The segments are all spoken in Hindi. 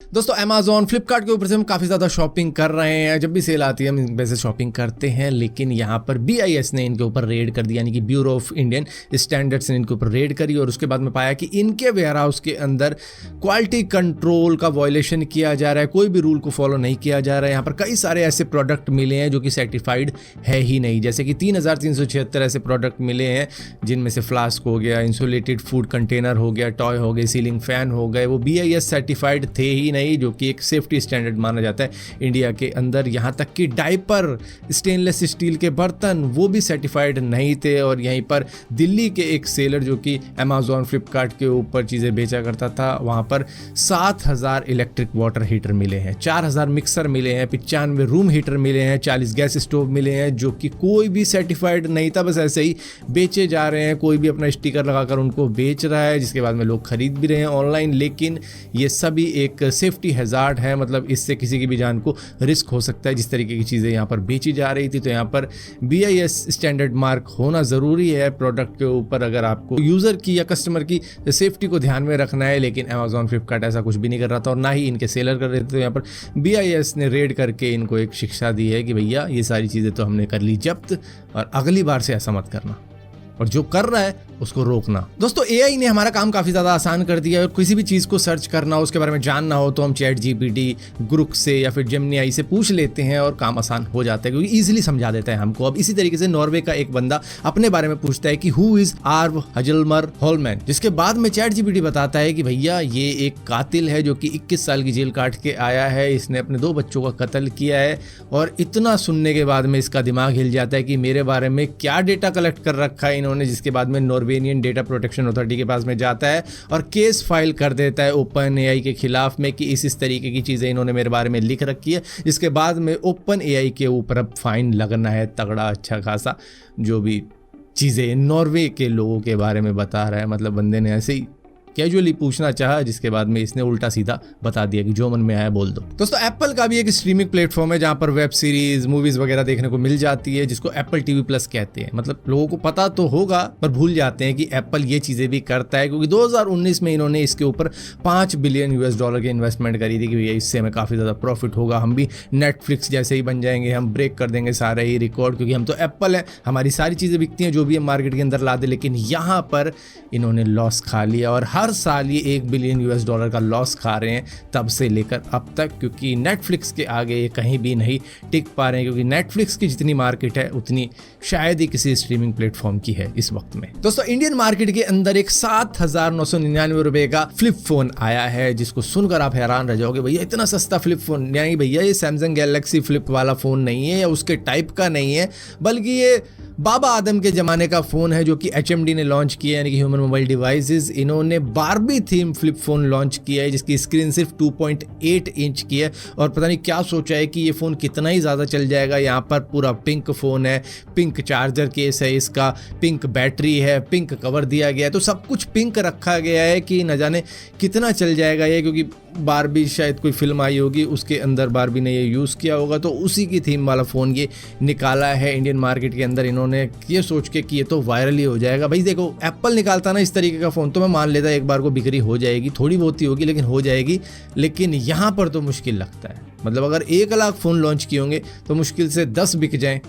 दोस्तों अमेजोन फ्लिपकार्ट के ऊपर से हम काफ़ी ज़्यादा शॉपिंग कर रहे हैं। जब भी सेल आती है हम वैसे शॉपिंग करते हैं, लेकिन यहाँ पर BIS ने इनके ऊपर रेड कर दिया, यानी कि ब्यूरो ऑफ इंडियन स्टैंडर्ड्स ने इनके ऊपर रेड करी और उसके बाद में पाया कि इनके वेयर हाउस के अंदर क्वालिटी कंट्रोल का वायलेशन किया जा रहा है, कोई भी रूल को फॉलो नहीं किया जा रहा है। यहाँ पर कई सारे ऐसे प्रोडक्ट मिले हैं जो कि सर्टिफाइड है ही नहीं, जैसे कि 3376 ऐसे प्रोडक्ट मिले हैं जिनमें से फ्लास्क हो गया, इंसुलेटेड फूड कंटेनर हो गया, टॉय हो गए, सीलिंग फैन हो गए, वो BIS सर्टिफाइड थे ही नहीं, जो कि एक सेफ्टी स्टैंडर्ड माना जाता है इंडिया के अंदर। यहाँ तक कि डायपर, स्टेनलेस स्टील के बर्तन, वो भी सर्टिफाइड नहीं थे। और यहीं पर दिल्ली के एक सेलर जो कि अमेजोन फ्लिपकार्ट के ऊपर चीज़ें बेचा करता था, वहाँ पर 7000 इलेक्ट्रिक वाटर हीटर मिले हैं, 4000 मिक्सर मिले हैं, 95 रूम हीटर मिले हैं, 40 गैस स्टोव मिले हैं जो कि कोई भी सर्टिफाइड नहीं था, बस ऐसे ही बेचे जा रहे हैं। कोई भी अपना स्टिकर लगाकर उनको बेच रहा है, जिसके बाद में लोग खरीद भी रहे हैं ऑनलाइन। लेकिन ये सभी एक सेफ्टी हैजार्ड है, मतलब इससे किसी की भी जान को रिस्क हो सकता है। जिस तरीके की चीज़ें यहाँ पर बेची जा रही थी, तो यहाँ पर BIS स्टैंडर्ड मार्क होना ज़रूरी है प्रोडक्ट के ऊपर, अगर आपको यूज़र की या कस्टमर की सेफ्टी को ध्यान में रखना है। लेकिन अमेजोन फ्लिपकार्ट ऐसा कुछ भी नहीं कर रहा था और ना ही इनके सेलर कर रहे थे। तो यहाँ पर BIS ने रेड करके इनको एक शिक्षा दी है कि भैया ये सारी चीज़ें तो हमने कर ली जब्त, और अगली बार से ऐसा मत करना, और जो कर रहा है उसको रोकना। दोस्तों AI ने हमारा काम काफ़ी ज़्यादा आसान कर दिया है, और किसी भी चीज़ को सर्च करना हो, उसके बारे में जानना हो, तो हम ChatGPT, ग्रुक से या फिर जेमिनी से पूछ लेते हैं और काम आसान हो जाता है, क्योंकि ईजिली समझा देता है हमको। अब इसी तरीके से नॉर्वे का एक बंदा अपने बारे में पूछता है कि हु इज़ आर्व हजलमर होलमैन, जिसके बाद में ChatGPT बताता है कि भैया ये एक कातिल है जो कि 21 साल की जेल काट के आया है, इसने अपने 2 बच्चों का कत्ल किया है। और इतना सुनने के बाद में इसका दिमाग हिल जाता है कि मेरे बारे में क्या डेटा कलेक्ट कर रखा है इन्होंने, जिसके बाद में नॉर्वेनियन डेटा प्रोटेक्शन अथॉरिटी के पास में जाता है और केस फाइल कर देता है OpenAI के खिलाफ में कि इस तरीके की चीज़ें इन्होंने मेरे बारे में लिख रखी है। जिसके बाद में OpenAI के ऊपर अब फाइन लगना है तगड़ा अच्छा खासा, जो भी चीज़ें नॉर्वे के लोगों के बारे में बता रहा है। मतलब बंदे ने ऐसे ही कैजुअली पूछना चाहा, जिसके बाद में इसने उल्टा सीधा बता दिया कि जो मन में आया बोल दो। दोस्तों एप्पल का भी एक स्ट्रीमिंग प्लेटफॉर्म है जहां पर वेब सीरीज, मूवीज वगैरह देखने को मिल जाती है, जिसको Apple TV Plus कहते हैं। मतलब लोगों को पता तो होगा पर भूल जाते हैं कि एप्पल ये चीजें भी करता है, क्योंकि 2019 में इन्होंने इसके ऊपर $5 बिलियन की इन्वेस्टमेंट करी थी कि भैया इससे हमें काफी ज्यादा प्रॉफिट होगा, हम भी नेटफ्लिक्स जैसे ही बन जाएंगे, हम ब्रेक कर देंगे सारा ही रिकॉर्ड, क्योंकि हम तो एप्पल है, हमारी सारी चीजें बिकती हैं जो भी हम मार्केट के अंदर ला दे। लेकिन यहाँ पर इन्होंने लॉस खा लिया और हर साल ये $1 बिलियन का लॉस खा रहे हैं तब से लेकर अब तक, क्योंकि नेटफ्लिक्स के आगे ये कहीं भी नहीं टिक पा रहे हैं, क्योंकि नेटफ्लिक्स की जितनी मार्केट है उतनी शायद ही किसी स्ट्रीमिंग प्लेटफॉर्म की है इस वक्त में। दोस्तों इंडियन मार्केट के अंदर एक 7,999 रुपए का फ्लिप फोन आया है, जिसको सुनकर आप हैरान रह जाओगे, भैया इतना सस्ता फ्लिप फोन। यानी भैया ये सैमसंग गैलेक्सी फ्लिप वाला फोन नहीं है या उसके टाइप का नहीं है, बल्कि ये बाबा आदम के ज़माने का फ़ोन है जो कि HMD ने लॉन्च किया, यानी कि ह्यूमन मोबाइल डिवाइसेस। इन्होंने Barbie theme flip phone launch किया है, जिसकी स्क्रीन सिर्फ 2.8 इंच की है, और पता नहीं क्या सोचा है कि ये फ़ोन कितना ही ज़्यादा चल जाएगा। यहाँ पर पूरा पिंक फ़ोन है, पिंक चार्जर केस है इसका, पिंक बैटरी है, पिंक कवर दिया गया है, तो सब कुछ पिंक रखा गया है कि न जाने कितना चल जाएगा ये, क्योंकि बारबी शायद कोई फिल्म आई होगी उसके अंदर बारबी ने ये यूज़ किया होगा, तो उसी की थीम वाला फ़ोन ये निकाला है इंडियन मार्केट के अंदर इन्होंने, ये सोच के कि ये तो वायरल ही हो जाएगा। भाई देखो एप्पल निकालता ना इस तरीके का फ़ोन तो मैं मान लेता एक बार को बिक्री हो जाएगी, थोड़ी बहुत ही होगी लेकिन हो जाएगी। लेकिन यहाँ पर तो मुश्किल लगता है, मतलब अगर 1 लाख फ़ोन लॉन्च किए होंगे तो मुश्किल से 10 बिक जाएँ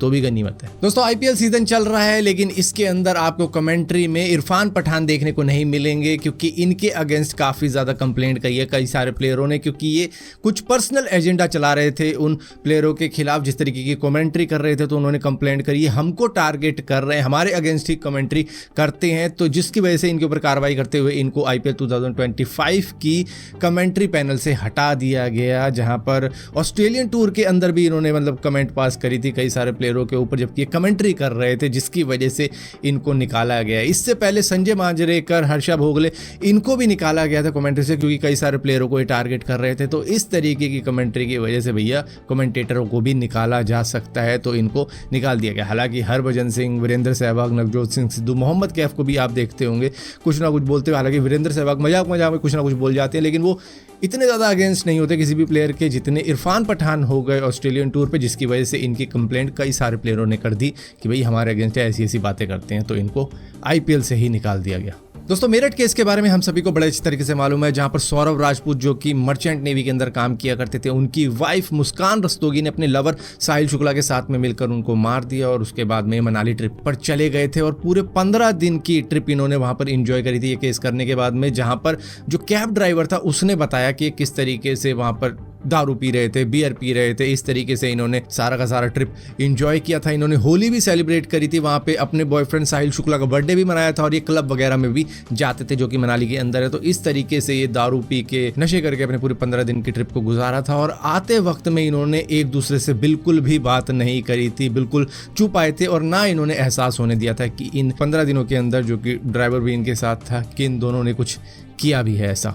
तो भी गनीमत है। दोस्तों IPL सीजन चल रहा है, लेकिन इसके अंदर आपको कमेंट्री में इरफान पठान देखने को नहीं मिलेंगे, क्योंकि इनके अगेंस्ट काफ़ी ज़्यादा कंप्लेंट की है कई सारे प्लेयरों ने, क्योंकि ये कुछ पर्सनल एजेंडा चला रहे थे उन प्लेयरों के खिलाफ, जिस तरीके की कमेंट्री कर रहे थे। तो उन्होंने कंप्लेंट करी है, हमको टारगेट कर रहे हैं, हमारे अगेंस्ट ही कमेंट्री करते हैं, तो जिसकी वजह से इनके ऊपर कार्रवाई करते हुए इनको IPL 2025 की कमेंट्री पैनल से हटा दिया गया, जहाँ पर ऑस्ट्रेलियन टूर के अंदर भी इन्होंने मतलब कमेंट पास करी थी कई सारे प्लेयरों के ऊपर, जबकि ये कमेंट्री कर रहे थे, जिसकी वजह से इनको निकाला गया। इससे पहले संजय मांजरेकर, हर्षा भोगले, इनको भी निकाला गया था कमेंट्री से, क्योंकि कई सारे प्लेयरों को ये टारगेट कर रहे थे। तो इस तरीके की कमेंट्री की वजह से भैया कमेंटेटरों को भी निकाला जा सकता है, तो इनको निकाल दिया गया। हालांकि हरभजन सिंह, वीरेंद्र सहवाग, नवजोत सिंह सिद्धू, मोहम्मद कैफ को भी आप देखते होंगे कुछ ना कुछ बोलते हुए। हालांकि वीरेंद्र सहवाग मजाक में कुछ ना कुछ बोल जाते हैं, लेकिन वो इतने ज़्यादा अगेंस्ट नहीं होते किसी भी प्लेयर के जितने इरफान पठान हो गए ऑस्ट्रेलियन टूर पे, जिसकी वजह से इनकी कंप्लेंट कई सारे प्लेयरों ने कर दी कि भाई हमारे अगेंस्ट ऐसी ऐसी बातें करते हैं, तो इनको IPL से ही निकाल दिया गया। दोस्तों मेरठ केस के बारे में हम सभी को बड़े अच्छी तरीके से मालूम है, जहां पर सौरभ राजपूत जो कि मर्चेंट नेवी के अंदर काम किया करते थे, उनकी वाइफ मुस्कान रस्तोगी ने अपने लवर साहिल शुक्ला के साथ में मिलकर उनको मार दिया और उसके बाद में मनाली ट्रिप पर चले गए थे और पूरे 15 दिन की ट्रिप इन्होंने वहां पर एंजॉय करी थी ये केस करने के बाद में, जहां पर जो कैब ड्राइवर था उसने बताया कि किस तरीके से वहां पर दारू पी रहे थे, बियर पी रहे थे, इस तरीके से इन्होंने सारा का सारा ट्रिप एंजॉय किया था। इन्होंने होली भी सेलिब्रेट करी थी वहाँ पे, अपने बॉयफ्रेंड साहिल शुक्ला का बर्थडे भी मनाया था और ये क्लब वगैरह में भी जाते थे जो कि मनाली के अंदर है। तो इस तरीके से ये दारू पी के नशे करके अपने पूरे 15 दिन की ट्रिप को गुजारा था और आते वक्त में इन्होंने एक दूसरे से बिल्कुल भी बात नहीं करी थी, बिल्कुल चुप आए थे और ना इन्होंने एहसास होने दिया था कि इन 15 दिनों के अंदर जो कि ड्राइवर भी इनके साथ था कि इन दोनों ने कुछ किया भी है ऐसा।